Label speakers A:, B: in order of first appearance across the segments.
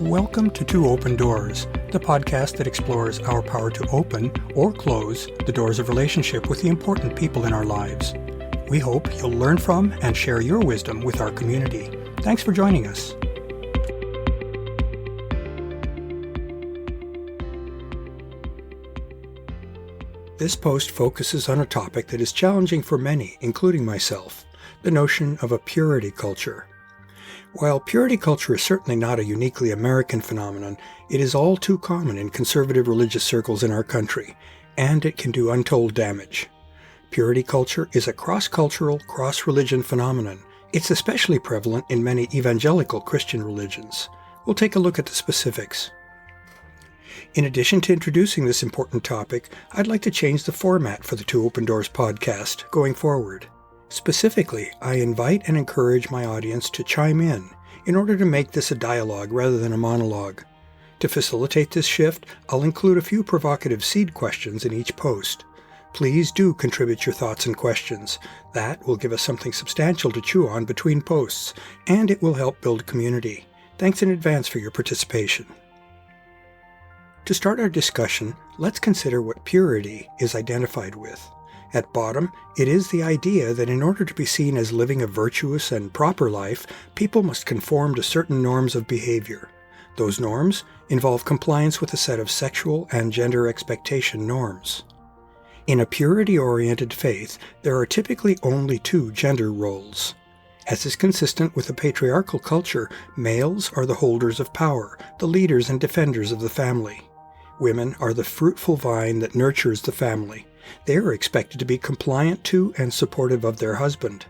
A: Welcome to Two Open Doors, the podcast that explores our power to open or close the doors of relationship with the important people in our lives. We hope you'll learn from and share your wisdom with our community. Thanks for joining us. This post focuses on a topic that is challenging for many, including myself, the notion of a purity culture. While purity culture is certainly not a uniquely American phenomenon, it is all too common in conservative religious circles in our country, and it can do untold damage. Purity culture is a cross-cultural, cross-religion phenomenon. It's especially prevalent in many evangelical Christian religions. We'll take a look at the specifics. In addition to introducing this important topic, I'd like to change the format for the Two Open Doors podcast going forward. Specifically, I invite and encourage my audience to chime in order to make this a dialogue rather than a monologue. To facilitate this shift, I'll include a few provocative seed questions in each post. Please do contribute your thoughts and questions. That will give us something substantial to chew on between posts, and it will help build community. Thanks in advance for your participation. To start our discussion, let's consider what purity is identified with. At bottom, it is the idea that in order to be seen as living a virtuous and proper life, people must conform to certain norms of behavior. Those norms involve compliance with a set of sexual and gender expectation norms. In a purity-oriented faith, there are typically only two gender roles. As is consistent with a patriarchal culture, males are the holders of power, the leaders and defenders of the family. Women are the fruitful vine that nurtures the family. They are expected to be compliant to and supportive of their husband.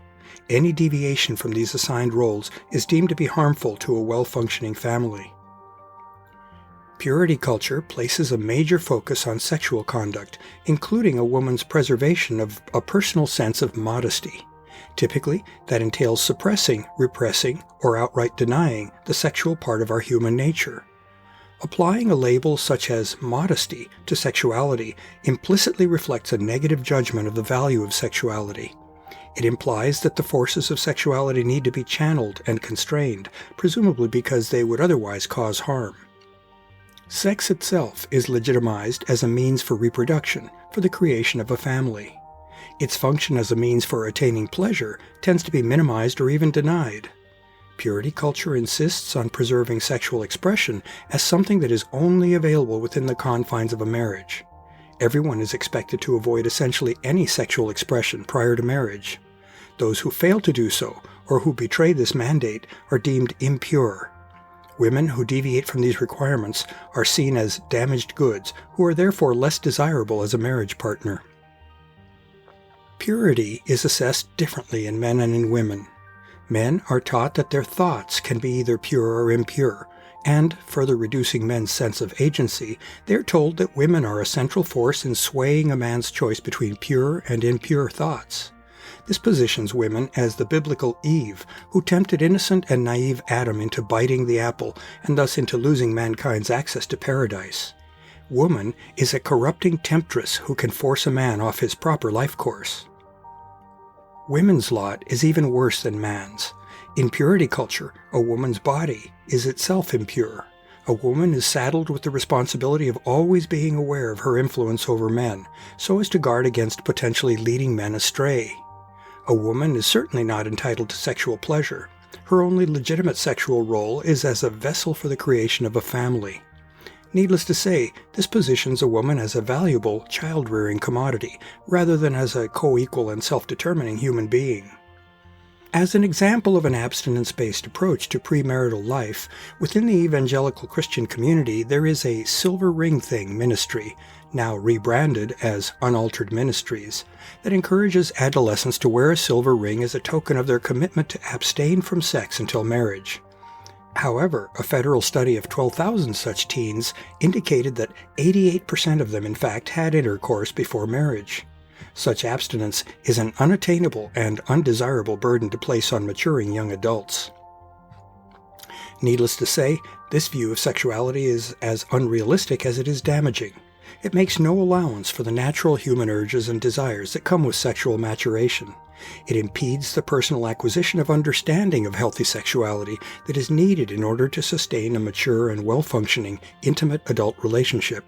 A: Any deviation from these assigned roles is deemed to be harmful to a well-functioning family. Purity culture places a major focus on sexual conduct, including a woman's preservation of a personal sense of modesty. Typically, that entails suppressing, repressing, or outright denying the sexual part of our human nature. Applying a label such as modesty to sexuality implicitly reflects a negative judgment of the value of sexuality. It implies that the forces of sexuality need to be channeled and constrained, presumably because they would otherwise cause harm. Sex itself is legitimized as a means for reproduction, for the creation of a family. Its function as a means for attaining pleasure tends to be minimized or even denied. Purity culture insists on preserving sexual expression as something that is only available within the confines of a marriage. Everyone is expected to avoid essentially any sexual expression prior to marriage. Those who fail to do so, or who betray this mandate, are deemed impure. Women who deviate from these requirements are seen as damaged goods, who are therefore less desirable as a marriage partner. Purity is assessed differently in men and in women. Men are taught that their thoughts can be either pure or impure, and, further reducing men's sense of agency, they're told that women are a central force in swaying a man's choice between pure and impure thoughts. This positions women as the biblical Eve, who tempted innocent and naive Adam into biting the apple and thus into losing mankind's access to paradise. Woman is a corrupting temptress who can force a man off his proper life course. Women's lot is even worse than man's. In purity culture, a woman's body is itself impure. A woman is saddled with the responsibility of always being aware of her influence over men, so as to guard against potentially leading men astray. A woman is certainly not entitled to sexual pleasure. Her only legitimate sexual role is as a vessel for the creation of a family. Needless to say, this positions a woman as a valuable, child-rearing commodity, rather than as a co-equal and self-determining human being. As an example of an abstinence-based approach to premarital life, within the evangelical Christian community there is a Silver Ring Thing ministry, now rebranded as Unaltered Ministries, that encourages adolescents to wear a silver ring as a token of their commitment to abstain from sex until marriage. However, a federal study of 12,000 such teens indicated that 88% of them in fact had intercourse before marriage. Such abstinence is an unattainable and undesirable burden to place on maturing young adults. Needless to say, this view of sexuality is as unrealistic as it is damaging. It makes no allowance for the natural human urges and desires that come with sexual maturation. It impedes the personal acquisition of understanding of healthy sexuality that is needed in order to sustain a mature and well-functioning, intimate adult relationship.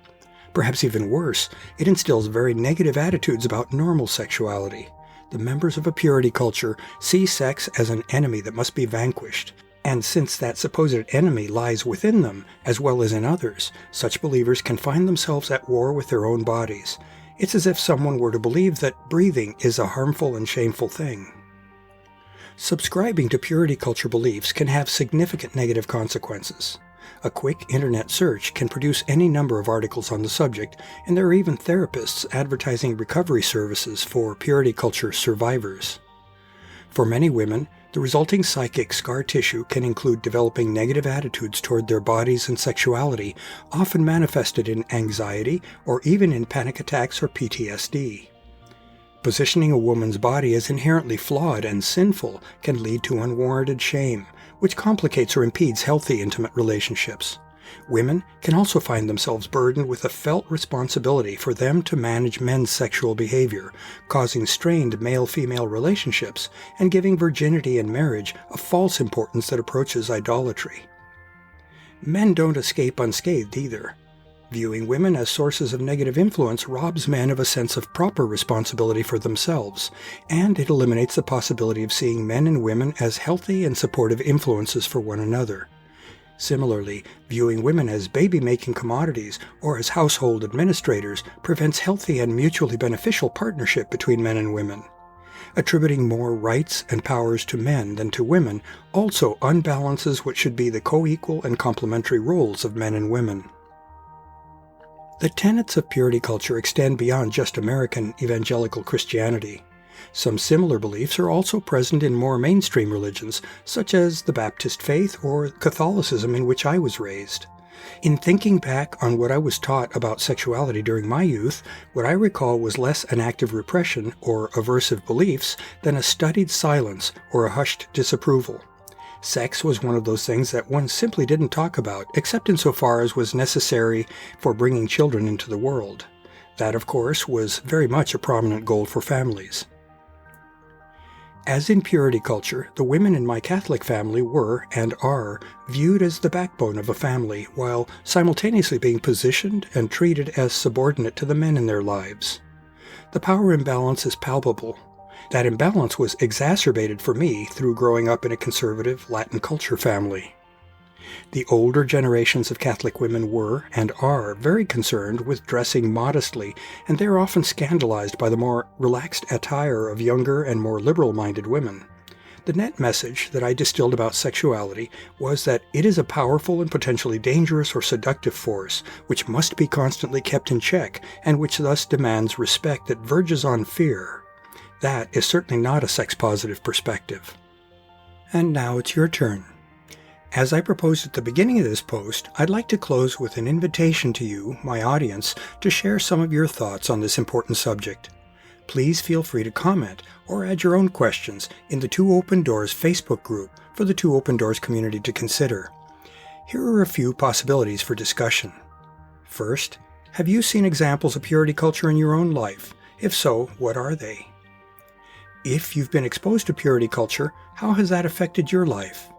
A: Perhaps even worse, it instills very negative attitudes about normal sexuality. The members of a purity culture see sex as an enemy that must be vanquished. And since that supposed enemy lies within them, as well as in others, such believers can find themselves at war with their own bodies. It's as if someone were to believe that breathing is a harmful and shameful thing. Subscribing to purity culture beliefs can have significant negative consequences. A quick internet search can produce any number of articles on the subject, and there are even therapists advertising recovery services for purity culture survivors. For many women, the resulting psychic scar tissue can include developing negative attitudes toward their bodies and sexuality, often manifested in anxiety or even in panic attacks or PTSD. Positioning a woman's body as inherently flawed and sinful can lead to unwarranted shame, which complicates or impedes healthy intimate relationships. Women can also find themselves burdened with a felt responsibility for them to manage men's sexual behavior, causing strained male-female relationships and giving virginity and marriage a false importance that approaches idolatry. Men don't escape unscathed either. Viewing women as sources of negative influence robs men of a sense of proper responsibility for themselves, and it eliminates the possibility of seeing men and women as healthy and supportive influences for one another. Similarly, viewing women as baby-making commodities or as household administrators prevents healthy and mutually beneficial partnership between men and women. Attributing more rights and powers to men than to women also unbalances what should be the co-equal and complementary roles of men and women. The tenets of purity culture extend beyond just American evangelical Christianity. Some similar beliefs are also present in more mainstream religions, such as the Baptist faith or Catholicism in which I was raised. In thinking back on what I was taught about sexuality during my youth, what I recall was less an active repression or aversive beliefs than a studied silence or a hushed disapproval. Sex was one of those things that one simply didn't talk about, except insofar as was necessary for bringing children into the world. That, of course, was very much a prominent goal for families. As in purity culture, the women in my Catholic family were, and are, viewed as the backbone of a family, while simultaneously being positioned and treated as subordinate to the men in their lives. The power imbalance is palpable. That imbalance was exacerbated for me through growing up in a conservative Latin culture family. The older generations of Catholic women were, and are, very concerned with dressing modestly, and they are often scandalized by the more relaxed attire of younger and more liberal-minded women. The net message that I distilled about sexuality was that it is a powerful and potentially dangerous or seductive force, which must be constantly kept in check, and which thus demands respect that verges on fear. That is certainly not a sex-positive perspective. And now it's your turn. As I proposed at the beginning of this post, I'd like to close with an invitation to you, my audience, to share some of your thoughts on this important subject. Please feel free to comment or add your own questions in the Two Open Doors Facebook group for the Two Open Doors community to consider. Here are a few possibilities for discussion. First, have you seen examples of purity culture in your own life? If so, what are they? If you've been exposed to purity culture, how has that affected your life?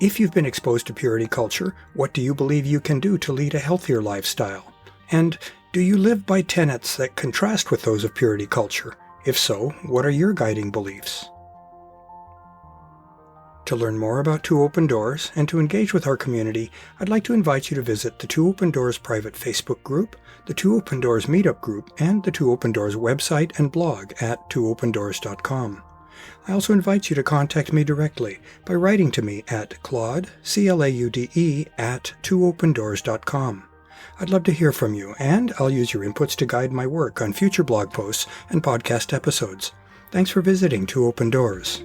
A: If you've been exposed to purity culture, what do you believe you can do to lead a healthier lifestyle? And do you live by tenets that contrast with those of purity culture? If so, what are your guiding beliefs? To learn more about Two Open Doors and to engage with our community, I'd like to invite you to visit the Two Open Doors private Facebook group, the Two Open Doors meetup group, and the Two Open Doors website and blog at twopendoors.com. I also invite you to contact me directly by writing to me at Claude, C-L-A-U-D-E, at twopendoors.com. I'd love to hear from you, and I'll use your inputs to guide my work on future blog posts and podcast episodes. Thanks for visiting Two Open Doors.